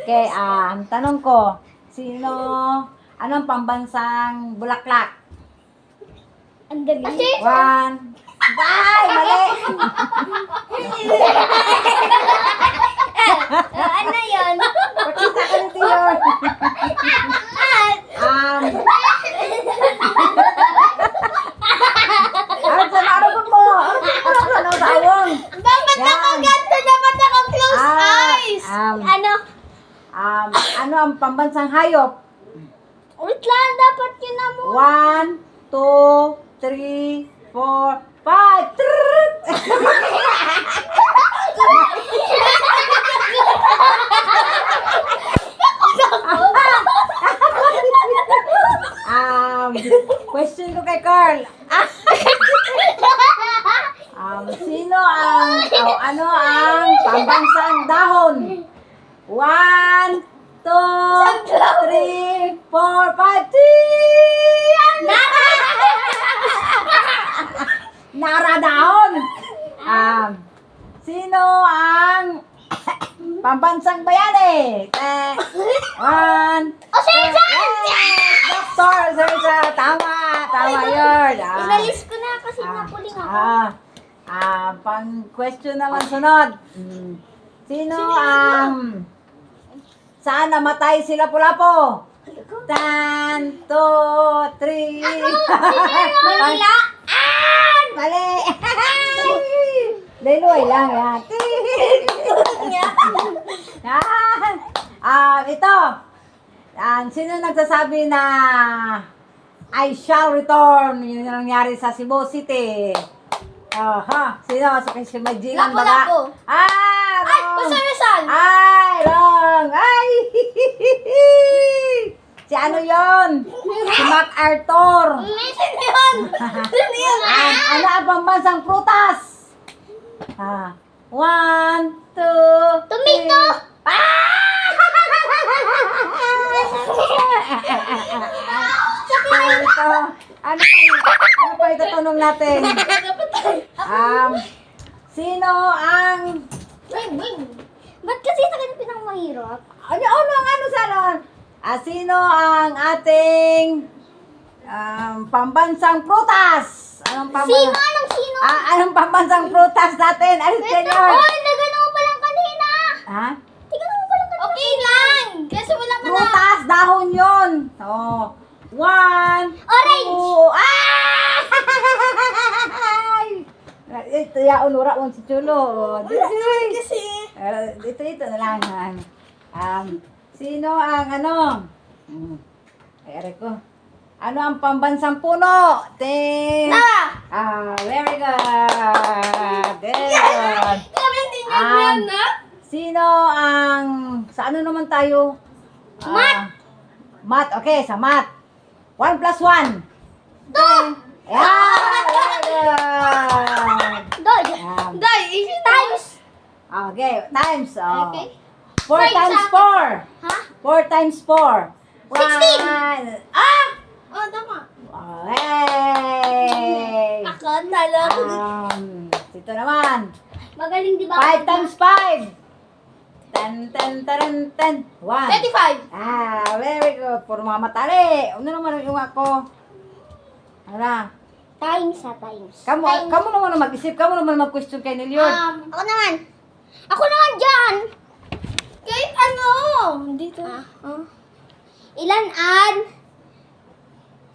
Okay, tanong ko, anong pambansang bulaklak? Ang dali. One. Bye! Mali! Ano yun? Pakita ka nito yun. Sa narapon mo. Ano sa awong? Dapat ako ganito, dapat ako close eyes. Ano? Ano ang pambansang hayop? Wait lang, dapat yun na mo. 1, 2, 3, 4, 5. Question ko kay Carl. Ano ang pambansang dahon? 1, 2, 3, 4, 5. Nara dahon. Sino ang pambansang bayani? 1. Doctor, sir, tama yun. Inalis ko na kasi napuling ako. Pang-question naman sunod. Sino ang saan namatay si Lapu-Lapu? 1, 2, 3. Manila? Mali! Leloy lang yan. Ito. Sino nagsasabi na I shall return? Yun yung nangyari sa Cebu City. Sino? Si Majilan baga? Lapu-Lapu. Wrong. Ay, Rizal. Wrong. Si ano yun? Si MacArthur. Sino yun? Sino yun? Ano ang pambansang prutas? 1, 2, Tomato. Ano pa itatanong natin? Sino ang... Ba't kasi sa kanya pinamahirap? Sino ang ating pambansang prutas? Sino? Anong sino? Anong pambansang prutas natin? Alice Wait lang. Junior. Nagano mo palang kanina. Tignan mo palang kanina. Okay lang. Kasi wala ka na. Prutas, dahon yun. 1, Orange. 2, Ito ya, unura on si Chulo. Kasi. Ito na lang. Sino ang ay, ko. Ano ang pambansang puno? Very good. Very good. Kami din yan na. Sino ang... Sa ano naman tayo? Math. Math. Okay, sa math. 1 plus 1. 2. Very good. Doy, times. Okay, times. Okay. 4 times 4. Ha? 4 times 4. 16. 1. Oh, tama. Hey! Ako, talo. Ito naman. Magaling di ba? 5 times 5. 10. 1. 25. Very good. Puro mga matali. Ano naman yung ako? Times times. Kamu naman mag-isip. Kamu naman mag-question kay Nilyon. Ako naman. Ako naman dyan. Kahit ano. Dito. Ilan an?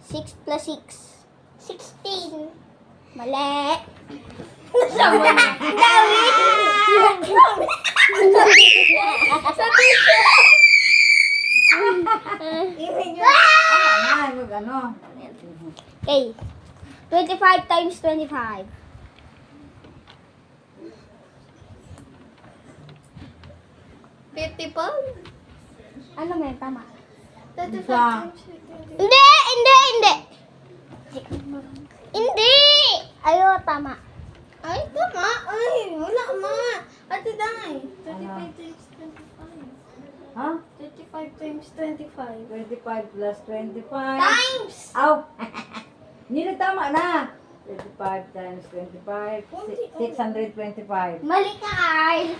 6 plus 6. 16. Mali. Sama na. Dami. Sa teacher. Okay. 25 times 25. 50 po? Ano may tama? 35 times 25. Hindi! Ayo, tama. Ay, tama. Ay, wala ma. Ate Day. 35 times 25. 35 times 25. 25 plus 25. Times! Aw! Hindi tama na. 25 times 25. 625. Mali ka, Ay.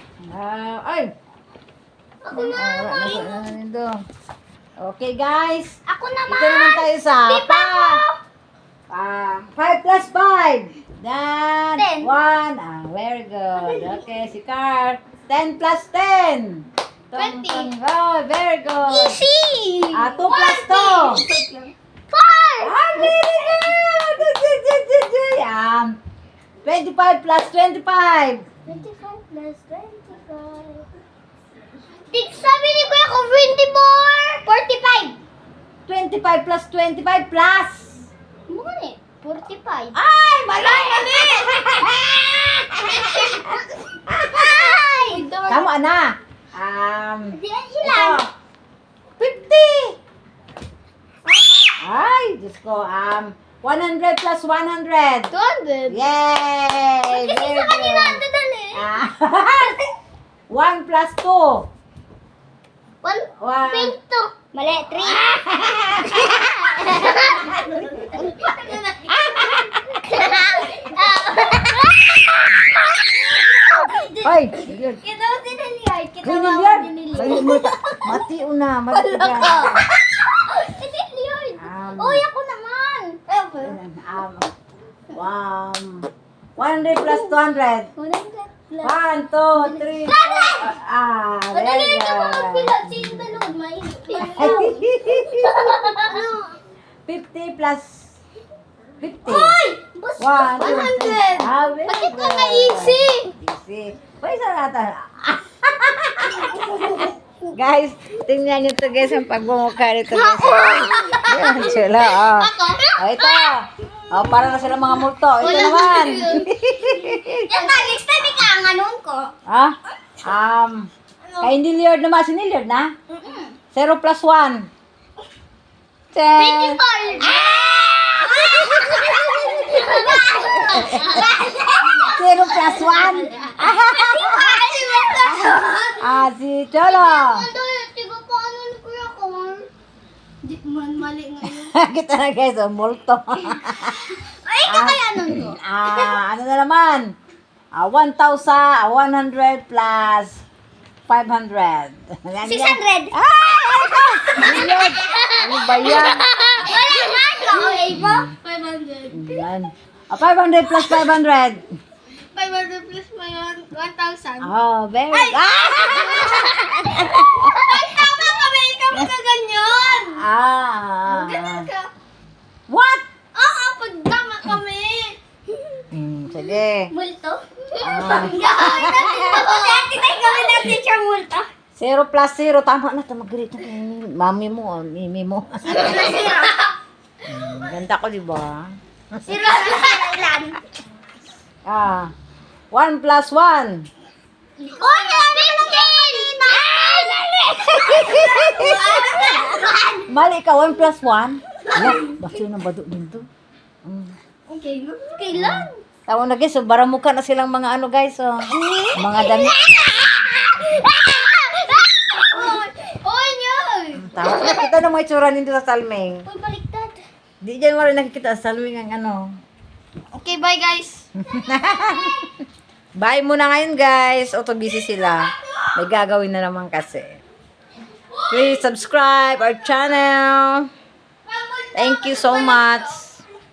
Ay! Ako na. Okay, guys. Ako naman. Ito naman tayo sa Di pa ako. 5 plus 5. Then, 10. 1. Very good. Okay, si Car. 10 plus 10. 20. Oh, very good. Easy. 2 plus 2. 4. Very good. 25 plus 25. 25 plus 25. Sabi ni Kuya ko 24. 25 plus 25 plus. Muna 45. Ay, mali! Ay! Tama na. Di ilan? Ito. 50. Ay, Diyos ko. 100 plus 100. 200. Yay! Kasi Very sa kanina, good. dadali. 1 plus 2. 1 pinto. Mali, 3. Ay, yun. Kita mo diniliard. Kita mo Milliard. diniliard. Mati una. Mati ka. Diniliard. Um, Uy, ako naman. 100 plus 200. 1, 2, 3, 4. Madali Very ka mo good. magbilang. Sino dalawag? Mainit. 50 plus 50. Uy! Boss, 100. 100. Bakit ka na-easy? Easy. Pwede sa natin. Guys, tingnan nyo to guys ang pagbumukha nito guys. Yan sila. Ako? Ito. Para na sila mga multo. Ito naman. Yan ka, next time ikaanganon ko. Kay hindi Lord naman. Sini Lord na? 0 plus 1. 10. 24. 0 plus 1. Si Cholo. Tigo pa ano ni Kuya ko. Di man mali ngayon. Kita na guys, multo. Ay, ito kaya nun ko. Ano na naman? 1,100 plus 500. 600. Million. Ano ba yan? Wala nga. Okay po? 500. Yan. 500 plus 500. 500 plus 1,000. Oh, very good. Ay, tama kami. Ikaw magaganyan. Ganun ka. What? Oo, pag tama kami. Sige. Multo? Gawin natin. Gawin natin siya multo. 0 plus 0. Tama na. Mag-grade na mami mo. Mimi mo. Ganda ko, di ba? Zero plus ilan? 1 plus 1. Oh, nari mo kanina! Mali ka, 1 plus 1. Wala, bakit na bado din to? Okay, kailan? Tawag na guys, so baramuka na silang mga ano guys, so. Mga damit. Oy, nyoy! Tawag na, kita na mga itsura nito sa salming. Uy, baliktad. Di dyan mo rin nakikita sa salming ang ano. Okay, bye guys. Bye muna ngayon guys. Auto busy sila. May gagawin na naman kasi. Please subscribe our channel. Thank you so much.